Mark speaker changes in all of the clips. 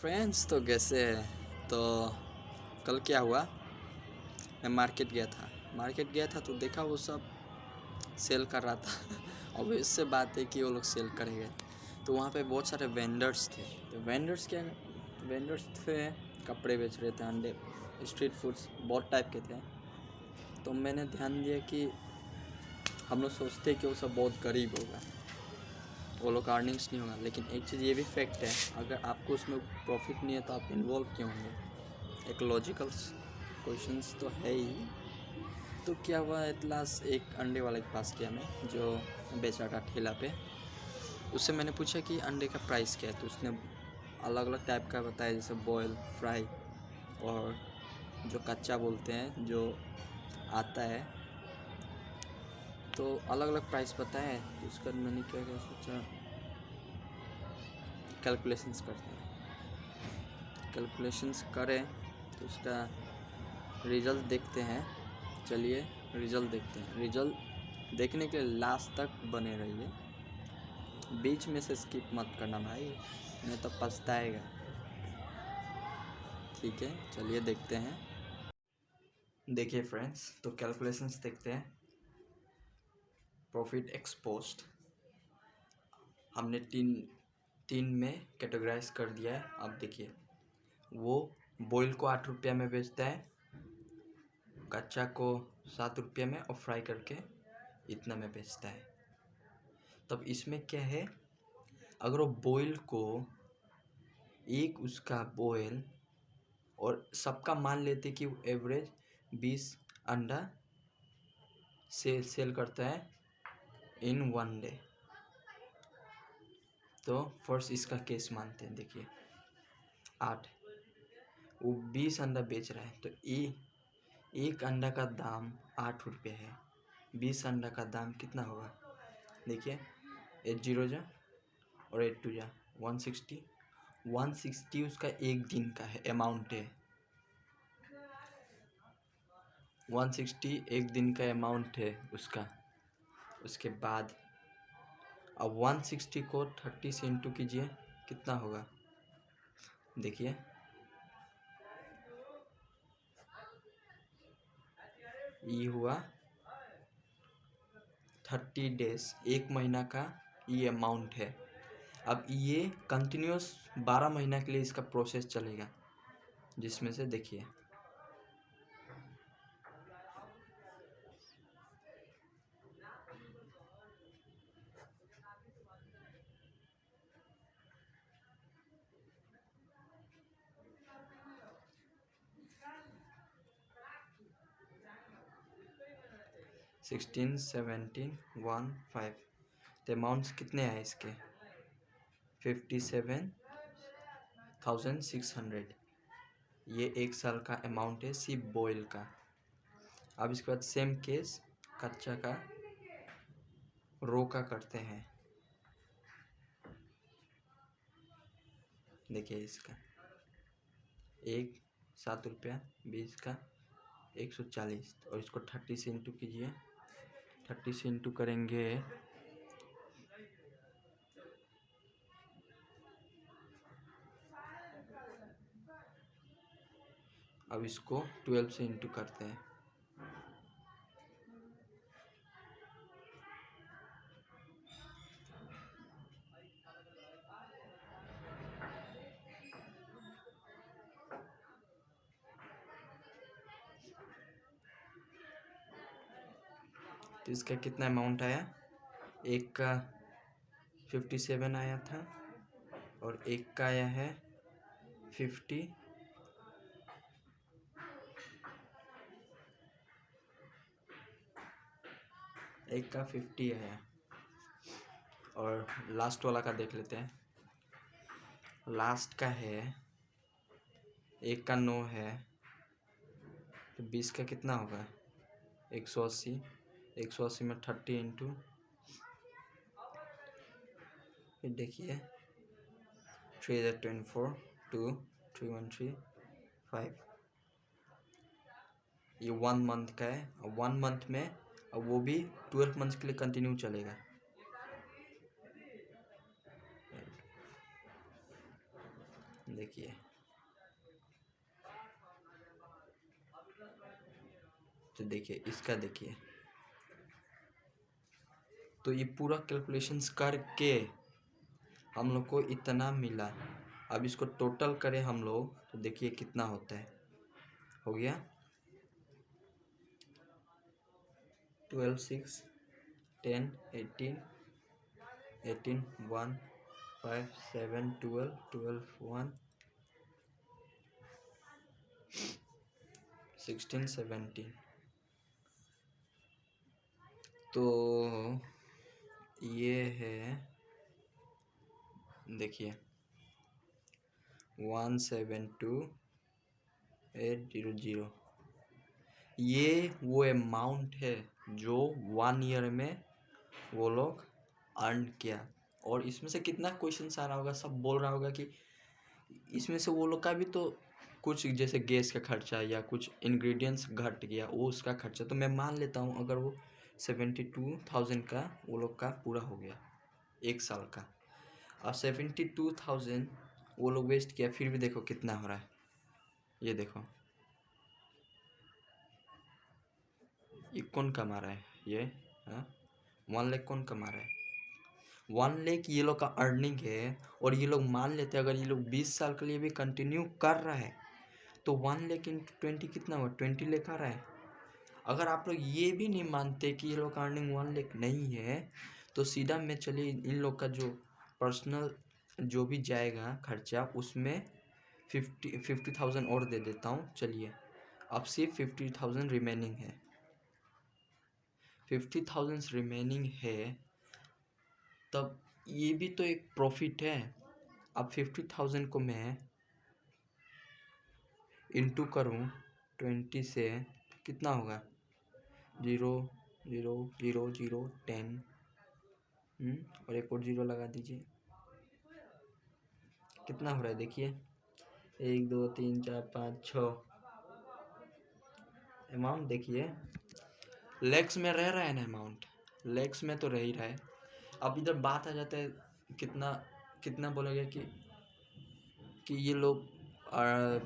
Speaker 1: Friends तो कैसे है। तो कल क्या हुआ, मैं मार्केट गया था तो देखा वो सब सेल कर रहा था। और इससे बात है कि वो लोग सेल करेंगे, तो वहाँ पे बहुत सारे वेंडर्स थे। तो वेंडर्स थे, कपड़े बेच रहे थे, अंडे, स्ट्रीट फूड्स बहुत टाइप के थे। तो मैंने ध्यान दिया कि हम लोग सोचते हैं कि वो सब बहुत गरीब होगा, वो लोग का अर्निंग्स नहीं होगा, लेकिन एक चीज़ ये भी फैक्ट है, अगर आपको उसमें प्रॉफिट नहीं है तो आप इन्वॉल्व क्यों होंगे। एक लॉजिकल क्वेश्चंस तो है ही। तो क्या हुआ, एट लास्ट एक अंडे वाले के पास गया मैं, जो बेचा था ठेला पे। उससे मैंने पूछा कि अंडे का प्राइस क्या है, तो उसने अलग अलग टाइप का बताया, जैसे बॉयल, फ्राई और जो कच्चा बोलते हैं, जो आता है। तो अलग अलग प्राइस बताया। तो उसके बाद मैंने क्या क्या सोचा, कैलकुलेशंस करते हैं। कैलकुलेशंस करें तो उसका रिज़ल्ट देखते हैं। चलिए रिज़ल्ट देखते हैं। रिज़ल्ट देखने के लिए लास्ट तक बने रहिए, बीच में से स्किप मत करना भाई, नहीं तो पछताएगा। ठीक है, चलिए देखते हैं। देखिए फ्रेंड्स, तो कैलकुलेशंस देखते हैं। प्रॉफिट एक्सपोज्ड हमने तीन में कैटेगराइज कर दिया है। अब देखिए, वो बॉयल को 8 रुपया में बेचता है, कच्चा को 7 रुपये में, और फ्राई करके इतना में बेचता है। तब इसमें क्या है, अगर वो बॉयल को एक उसका बॉयल, और सबका मान लेते कि वो एवरेज 20 अंडा सेल करता है इन 1 डे। तो फर्स्ट इसका केस मानते हैं। देखिए 8, वो 20 अंडा बेच रहा है, तो एक अंडा का दाम 8 रुपये है। 20 अंडा का दाम कितना होगा, देखिए 8 जीरो जा और 8 टू जा 160। 160 उसका एक दिन का है, अमाउंट है। 160 एक दिन का अमाउंट है उसका। उसके बाद अब 160 को 30 से इंटू कीजिए, कितना होगा, देखिए ये हुआ 30 डेज, एक महीना का ये अमाउंट है। अब ये कंटिन्यूस 12 महीना के लिए इसका प्रोसेस चलेगा, जिसमें से देखिए सिक्सटीन 17 1 5, तो अमाउंट्स कितने हैं इसके, 57,600। ये एक साल का अमाउंट है सिर्फ बॉयल का। अब इसके बाद सेम केस कच्चा का, रो का करते हैं। देखिए इसका एक 7 रुपया, 20 का 140, और इसको 30 से इंटू कीजिए। 30 से इंटू करेंगे अब इसको 12 से इंटू करते हैं। तो इसका कितना अमाउंट आया, एक का 57 आया था, और एक का आया है 50, एक का 50 आया। और लास्ट वाला का देख लेते हैं। लास्ट का है, एक का 9 है, तो 20 का कितना होगा, 180। 180 में 30 इंटू, फिर देखिए 3 24 2 3 1 3 5, ये 1 मंथ का है। और 1 मंथ में, अब वो भी 12 मंथ के लिए कंटिन्यू चलेगा। देखिए तो देखिए इसका देखिए, तो ये पूरा कैलकुलेशंस करके हम लोग को इतना मिला। अब इसको टोटल करें हम लोग तो देखिए कितना होता है। हो गया 12 6 10 18 18 1 5 7 12 12 1 16 17। तो ये है देखिए 172800। ये वो अमाउंट है जो 1 ईयर में वो लोग अर्न किया। और इसमें से कितना क्वेश्चन आ रहा होगा, सब बोल रहा होगा कि इसमें से वो लोग का भी तो कुछ जैसे गैस का खर्चा या कुछ इंग्रेडिएंट्स घट गया वो उसका खर्चा। तो मैं मान लेता हूँ अगर वो 72,000 का वो लोग का पूरा हो गया 1 साल का, और 72,000 वो लोग वेस्ट किया, फिर भी देखो कितना हो रहा है। ये देखो ये कौन कमा रहा है, ये 1 लाख कौन कमा रहा है? 1 लाख ये लोग का अर्निंग है। और ये लोग मान लेते हैं अगर ये लोग 20 साल के लिए भी कंटिन्यू कर रहा है तो 1 लाख इंटू 20 कितना हुआ, 20 लाख आ रहा है। अगर आप लोग ये भी नहीं मानते कि ये लोग का अर्निंग 1 लाख नहीं है तो सीधा मैं चलिए इन लोग का जो पर्सनल जो भी जाएगा खर्चा उसमें 50,000 और दे देता हूँ। चलिए अब सिर्फ 50,000 रिमेनिंग है, 50,000 रिमेनिंग है, तब ये भी तो एक प्रॉफिट है। अब 50,000 को मैं इंटू करूँ 20 से कितना होगा, 0 0 0 0 10 और एक और 0 लगा दीजिए, कितना हो रहा है देखिए 1 2 3 4 5 6 अमाउंट देखिए लैक्स में रह रहा है ना, अमाउंट लैक्स में तो रह ही रहा है। अब इधर बात आ जाता है कितना कितना बोलेगा कि ये लोग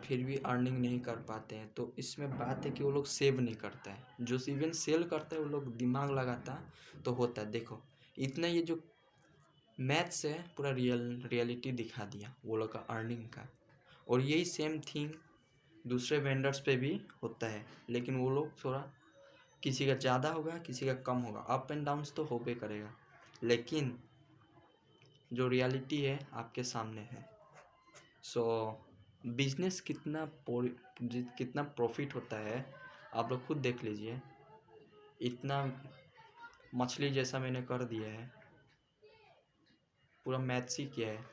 Speaker 1: फिर भी अर्निंग नहीं कर पाते हैं। तो इसमें बात है कि वो लोग सेव नहीं करता है, जो इवन सेल करता है वो लोग दिमाग लगाता तो होता है। देखो इतना ये जो मैथ्स है पूरा रियलिटी दिखा दिया वो लोग का अर्निंग का। और यही सेम थिंग दूसरे वेंडर्स पे भी होता है, लेकिन वो लोग थोड़ा किसी का ज़्यादा होगा किसी का कम होगा, अप एंड डाउन्स तो होबे करेगा, लेकिन जो रियलिटी है आपके सामने है। सो बिजनेस कितना प्रॉफिट होता है आप लोग खुद देख लीजिए। इतना मछली जैसा मैंने कर दिया है, पूरा मैथ्स ही किया है।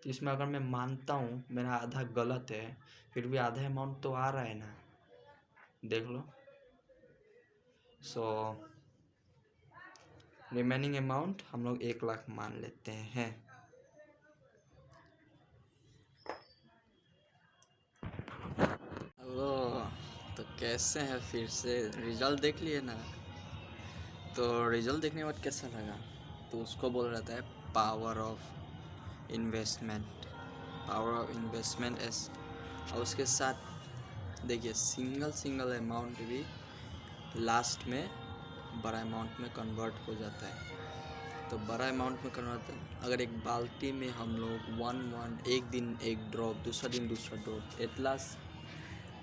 Speaker 1: तो इसमें अगर मैं मानता हूँ मेरा आधा गलत है फिर भी आधा अमाउंट तो आ रहा है ना, देख लो। सो रिमेनिंग अमाउंट हम लोग 1 लाख मान लेते हैं। हेलो, तो कैसे हैं, फिर से रिजल्ट देख लिए ना? तो रिजल्ट देखने के बाद कैसा लगा? तो उसको बोल रहा था power of investment, power of investment S. और उसके साथ देखिए सिंगल अमाउंट भी लास्ट में बड़ा अमाउंट में कन्वर्ट हो जाता है। तो बड़ा अमाउंट में कन्वर्ट, अगर एक बाल्टी में हम लोग एक दिन एक ड्रॉप, दूसरा दिन दूसरा ड्रॉप, एट लास्ट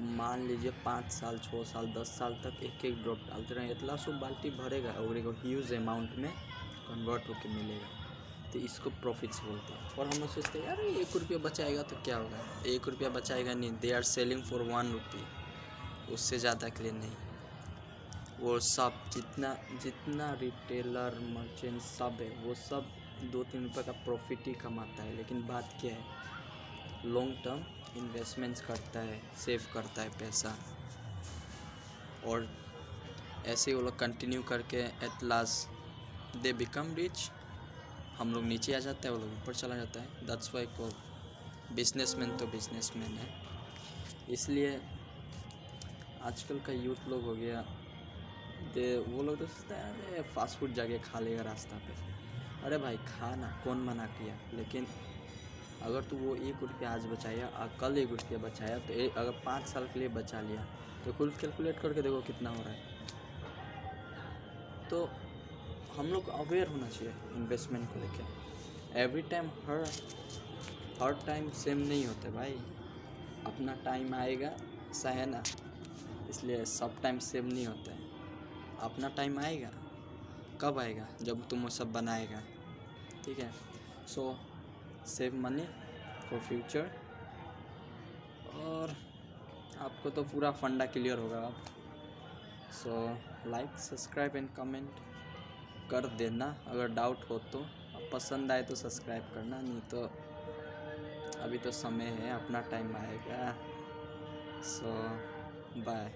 Speaker 1: मान लीजिए 5 साल 6 साल 10 साल तक एक एक ड्रॉप डालते रहें, इतना सो बाल्टी भरेगा और एक ह्यूज अमाउंट में कन्वर्ट होकर मिलेगा। तो इसको प्रॉफिट्स बोलते हैं। और हम लोग सोचते हैं यार 1 रुपया बचाएगा तो क्या होगा, 1 रुपया बचाएगा नहीं, दे आर सेलिंग फॉर 1 रुपी, उससे ज़्यादा के लिए नहीं। वो सब जितना रिटेलर मर्चेंट सब है वो सब 2-3 रुपये का प्रॉफिट ही कमाता है। लेकिन बात क्या है, लॉन्ग टर्म इन्वेस्टमेंट्स करता है, सेव करता है पैसा, और ऐसे वो लोग कंटिन्यू करके at last they become rich. हम लोग नीचे आ जाते हैं, वो लोग ऊपर चला जाता है। दैट्स वाई को बिजनेसमैन तो बिजनेसमैन है। इसलिए आजकल का यूथ लोग हो गया वो लोग तो सोचते हैं अरे फास्ट फूड जाके खा लेगा रास्ता पे। अरे भाई खा ना, कौन मना किया, लेकिन अगर तू वो 1 रुपया आज बचाया और कल 1 रुपया बचाया तो अगर 5 साल के लिए बचा लिया तो कुल कैलकुलेट करके देखो कितना हो रहा है। तो हम लोग अवेयर होना चाहिए इन्वेस्टमेंट को लेके। एवरी टाइम हर टाइम सेम नहीं होते भाई, अपना टाइम आएगा, ऐसा है ना, इसलिए सब टाइम सेम नहीं होते हैं। अपना टाइम आएगा, कब आएगा? जब तुम वो सब बनाएगा, ठीक है। सो सेव मनी फॉर फ्यूचर, और आपको तो पूरा फंडा क्लियर होगा अब। So like subscribe and comment कर देना अगर डाउट हो तो। पसंद आए तो सब्सक्राइब करना, नहीं तो अभी तो समय है, अपना टाइम आएगा। सो बाय।